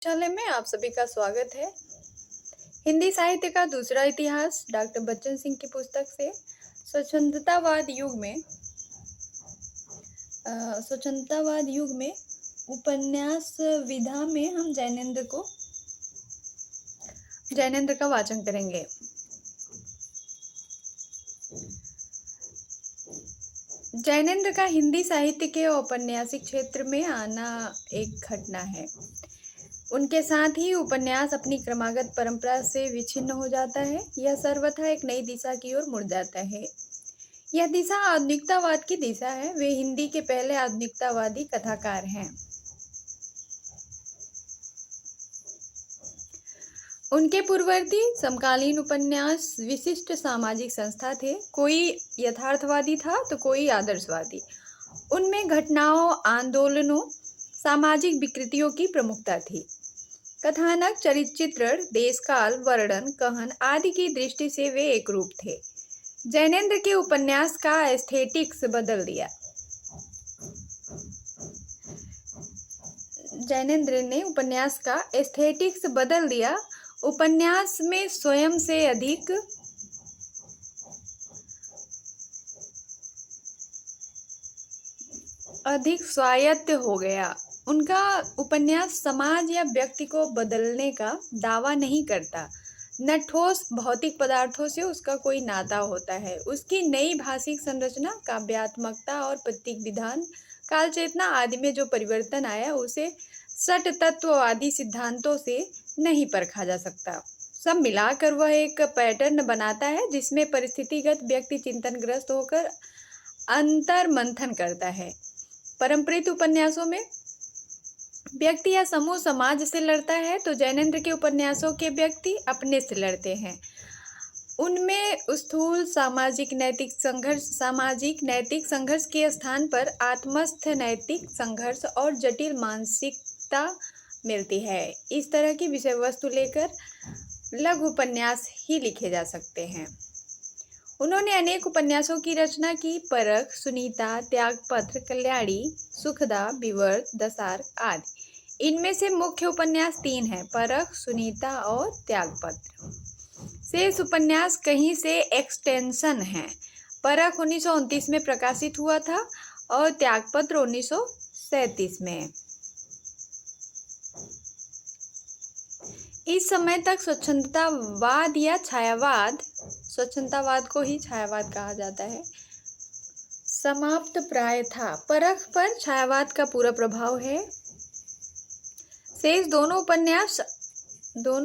विद्यालय में आप सभी का स्वागत है। हिंदी साहित्य का दूसरा इतिहास डॉक्टर बच्चन सिंह की पुस्तक से स्वतंत्रतावाद युग में स्वतंत्रतावाद युग में उपन्यास विधा में हम जैनेन्द्र का वाचन करेंगे। जैनेन्द्र का हिंदी साहित्य के औपन्यासिक क्षेत्र में आना एक घटना है। उनके साथ ही उपन्यास अपनी क्रमागत परंपरा से विच्छिन्न हो जाता है। यह सर्वथा एक नई दिशा की ओर मुड़ जाता है। यह दिशा आधुनिकतावाद की दिशा है। वे हिंदी के पहले आधुनिकतावादी कथाकार हैं। उनके पूर्ववर्ती समकालीन उपन्यास विशिष्ट सामाजिक संस्था थे। कोई यथार्थवादी था तो कोई आदर्शवादी। उनमें घटनाओं, आंदोलनों, सामाजिक विकृतियों की प्रमुखता थी। कथानक, चरित्र, देशकाल, वर्णन, कहन आदि की दृष्टि से वे एक रूप थे। जैनेन्द्र के उपन्यास का एस्थेटिक्स बदल दिया। जैनेन्द्र ने उपन्यास का एस्थेटिक्स बदल दिया। उपन्यास में स्वयं से अधिक स्वायत्त हो गया। उनका उपन्यास समाज या व्यक्ति को बदलने का दावा नहीं करता। न ठोस भौतिक पदार्थों से उसका कोई नाता होता है। उसकी नई भाषिक संरचना, काव्यात्मकता और प्रतीक विधान, काल चेतना आदि में जो परिवर्तन आया उसे सट तत्ववादी सिद्धांतों से नहीं परखा जा सकता। सब मिलाकर वह एक पैटर्न बनाता है जिसमें परिस्थितिगत व्यक्ति चिंतनग्रस्त होकर अंतर मंथन करता है। परंपरित उपन्यासों में व्यक्ति या समूह समाज से लड़ता है तो जैनेन्द्र के उपन्यासों के व्यक्ति अपने से लड़ते हैं। उनमें स्थूल सामाजिक नैतिक संघर्ष के स्थान पर आत्मस्थ नैतिक संघर्ष और जटिल मानसिकता मिलती है। इस तरह की विषय वस्तु लेकर लघु उपन्यास ही लिखे जा सकते हैं। उन्होंने अनेक उपन्यासों की रचना की। परख, सुनीता, त्यागपत्र, कल्याणी, सुखदा, विवर्त, दसार आदि। इनमें से मुख्य उपन्यास 3 हैं: परख, सुनीता और त्यागपत्र। शेष उपन्यास कहीं से एक्सटेंशन हैं। परख 1929 में प्रकाशित हुआ था और त्यागपत्र 1937 में। इस समय तक स्वच्छंदतावाद या छायावाद, स्वच्छंदतावाद को ही छायावाद कहा जाता है, समाप्त प्राय था। परख पर छायावाद का पूरा प्रभाव है। शेष दोनों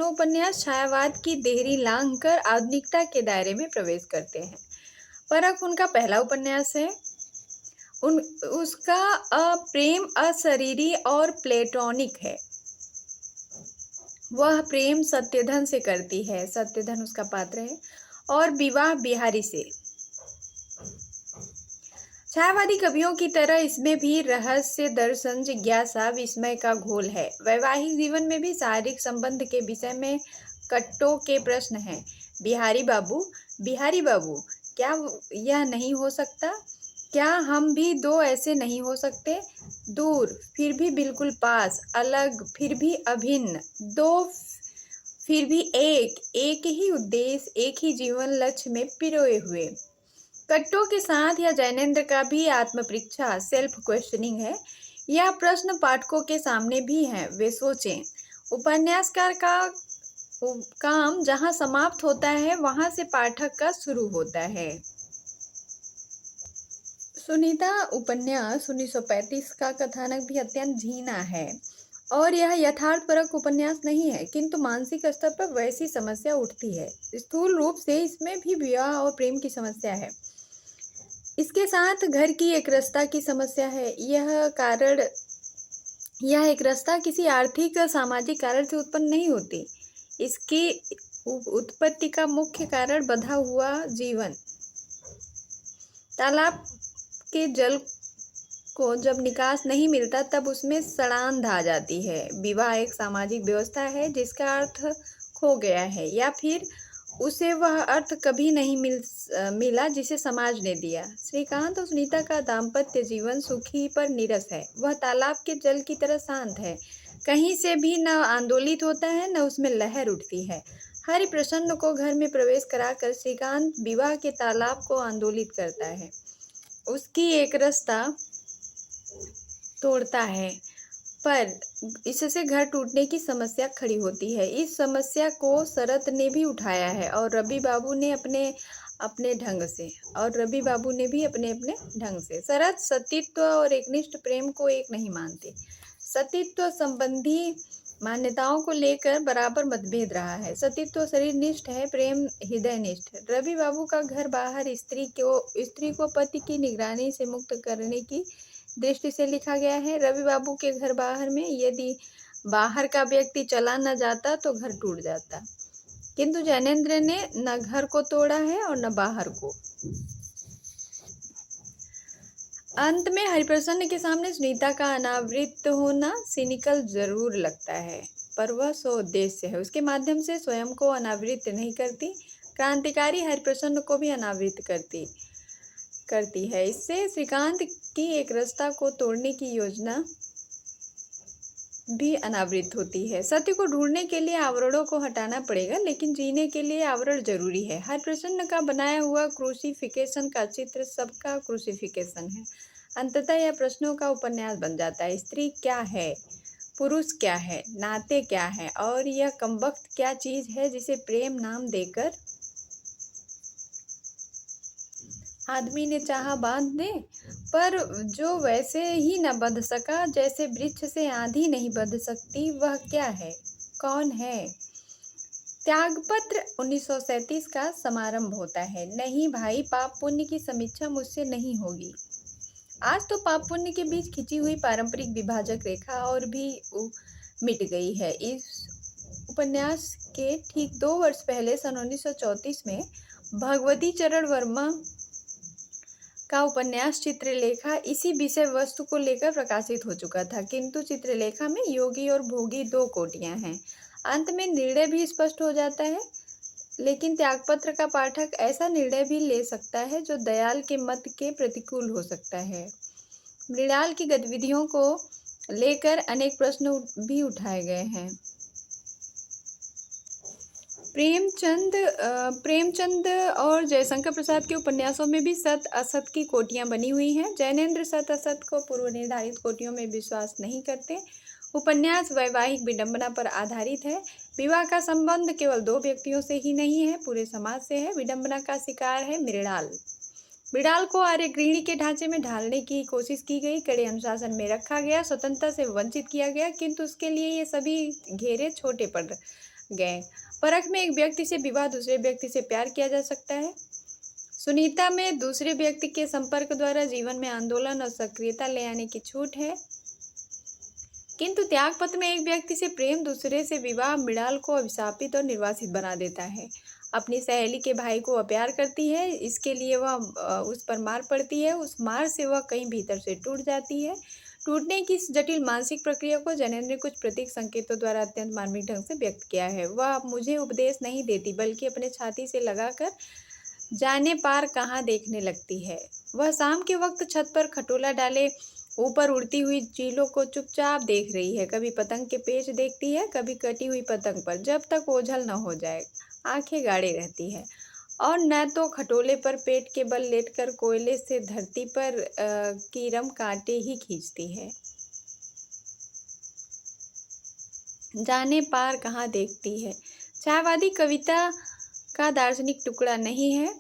उपन्यास छायावाद की देहरी लांघकर आधुनिकता के दायरे में प्रवेश करते हैं। परख उनका पहला उपन्यास है। उसका प्रेम अशरीरी और प्लेटोनिक है। वह प्रेम सत्यधन से करती है, सत्यधन उसका पात्र है, और विवाह बिहारी से। छायावादी कवियों की तरह इसमें भी रहस्य, दर्शन, जिज्ञासा, विस्मय का घोल है। वैवाहिक जीवन में भी शारीरिक संबंध के विषय में कट्टों के प्रश्न हैं। बिहारी बाबू, क्या यह नहीं हो सकता? क्या हम भी दो ऐसे नहीं हो सकते? दूर फिर भी बिल्कुल पास, अलग फिर भी अभिन्न, दो फिर भी एक ही उद्देश्य, एक ही जीवन लक्ष्य में पिरोए हुए। कट्टों के साथ या जैनेन्द्र का भी आत्मपरीक्षा, सेल्फ क्वेश्चनिंग है। यह प्रश्न पाठकों के सामने भी है। वे सोचें। उपन्यासकार का काम जहां समाप्त होता है वहां से पाठक का शुरू होता है। सुनीता उपन्यास 1935 का कथानक भी अत्यंत झीना है और यह यथार्थपरक उपन्यास नहीं है, किंतु मानसिक स्तर पर वैसी समस्या उठती है। स्थूल रूप से इसमें भी विवाह और प्रेम की समस्या है। इसके साथ घर की एकरसता की समस्या है। यह एकरसता किसी आर्थिक या सामाजिक कारण से उत्पन्न नहीं होती। इसकी उत्पत्ति का मुख्य कारण बंधा हुआ जीवन। तालाब के जल को जब निकास नहीं मिलता तब उसमें सड़ांध आ जाती है। विवाह एक सामाजिक व्यवस्था है जिसका अर्थ खो गया है, या फिर उसे वह अर्थ कभी नहीं मिला जिसे समाज ने दिया। श्रीकांत और सुनीता का दाम्पत्य जीवन सुखी पर नीरस है। वह तालाब के जल की तरह शांत है। कहीं से भी न आंदोलित होता है न उसमें लहर उठती है। हरिप्रसन्न को घर में प्रवेश कराकर श्रीकांत विवाह के तालाब को आंदोलित करता है, उसकी एक रास्ता तोड़ता है, पर इससे घर टूटने की समस्या खड़ी होती है। इस समस्या को शरत ने भी उठाया है और रवि बाबू ने अपने ढंग से शरत सतीत्व और एकनिष्ठ प्रेम को एक नहीं मानते। सतीत्व संबंधी मान्यताओं को लेकर बराबर मतभेद रहा है। सतीत्व शरीरनिष्ठ है, प्रेम हृदयनिष्ठ। रवि बाबू का घर बाहर स्त्री को पति की निगरानी से मुक्त करने की दृष्टि से लिखा गया है। रवि बाबू के घर बाहर में यदि बाहर का व्यक्ति चला न जाता तो घर टूट जाता, किंतु जैनेन्द्र ने न घर को तोड़ा है और न बाहर को। अंत में हरिप्रसन्न के सामने सुनीता का अनावृत होना सिनिकल जरूर लगता है, पर वह स्वउद्देश्य है। उसके माध्यम से स्वयं को अनावृत नहीं करती, क्रांतिकारी हरिप्रसन्न को भी अनावृत करती है। इससे श्रीकांत की एक रास्ता को तोड़ने की योजना भी अनावृत होती है। सत्य को ढूंढने के लिए आवरणों को हटाना पड़ेगा, लेकिन जीने के लिए आवरण जरूरी है। हरिप्रसन्न का बनाया हुआ क्रूसिफिकेशन का चित्र सबका क्रूसिफिकेशन है। अंततः यह प्रश्नों का उपन्यास बन जाता है। स्त्री क्या है, पुरुष क्या है, नाते क्या है, और यह कमबख्त क्या चीज है जिसे प्रेम नाम देकर आदमी ने चाहा बांध दे, पर जो वैसे ही न बंध सका जैसे वृक्ष से आंधी नहीं बंध सकती। वह क्या है, कौन है? त्यागपत्र 1937 का समारंभ होता है। नहीं भाई, पाप पुण्य की समीक्षा मुझसे नहीं होगी। आज तो पाप पुण्य के बीच खिंची हुई पारंपरिक विभाजक रेखा और भी मिट गई है। इस उपन्यास के ठीक 2 वर्ष पहले सन 1934 में भगवती चरण वर्मा का उपन्यास चित्रलेखा इसी विषय वस्तु को लेकर प्रकाशित हो चुका था, किंतु चित्रलेखा में योगी और भोगी 2 कोटियां हैं। अंत में निर्णय भी स्पष्ट हो जाता है, लेकिन त्यागपत्र का पाठक ऐसा निर्णय भी ले सकता है जो दयाल के मत के प्रतिकूल हो सकता है। मृणाल की गतिविधियों को लेकर अनेक प्रश्न भी उठाए गए हैं। प्रेमचंद और जयशंकर प्रसाद के उपन्यासों में भी सत असत की कोटियां बनी हुई हैं। जैनेन्द्र सत असत को पूर्व निर्धारित कोटियों में विश्वास नहीं करते। उपन्यास वैवाहिक विडंबना पर आधारित है। विवाह का संबंध केवल 2 व्यक्तियों से ही नहीं है, पूरे समाज से है। विडंबना का शिकार है मृणाल को आर्य गृहिणी के ढांचे में ढालने की कोशिश की गई, कड़े अनुशासन में रखा गया, स्वतंत्रता से वंचित किया गया, किंतु उसके लिए ये सभी घेरे छोटे पड़ गए। परख में एक व्यक्ति से विवाह, दूसरे व्यक्ति से प्यार किया जा सकता है। सुनीता में दूसरे व्यक्ति के संपर्क द्वारा जीवन में आंदोलन और सक्रियता ले आने की छूट है, किंतु त्यागपत्र में एक व्यक्ति से प्रेम, दूसरे से विवाह मृणाल को अभिशापित और निर्वासित बना देता है। अपनी सहेली के भाई को वह प्यार करती है, इसके लिए वह उस पर मार पड़ती है। उस मार से वह कहीं भीतर से टूट जाती है। टूटने की इस जटिल मानसिक प्रक्रिया को जैनेन्द्र ने कुछ प्रतीक संकेतों द्वारा अत्यंत मार्मिक ढंग से व्यक्त किया है। वह मुझे उपदेश नहीं देती, बल्कि अपने छाती से लगाकर जाने पार कहाँ देखने लगती है। वह शाम के वक्त छत पर खटोला डाले ऊपर उड़ती हुई चीलों को चुपचाप देख रही है। कभी पतंग के पेच देखती है, कभी कटी हुई पतंग पर, जब तक ओझल न हो जाए। आंखें गाड़े रहती है और न तो खटोले पर पेट के बल लेटकर कोयले से धरती पर कीरम कांटे ही खींचती है। जाने पार कहाँ देखती है। छायावादी कविता का दार्शनिक टुकड़ा नहीं है,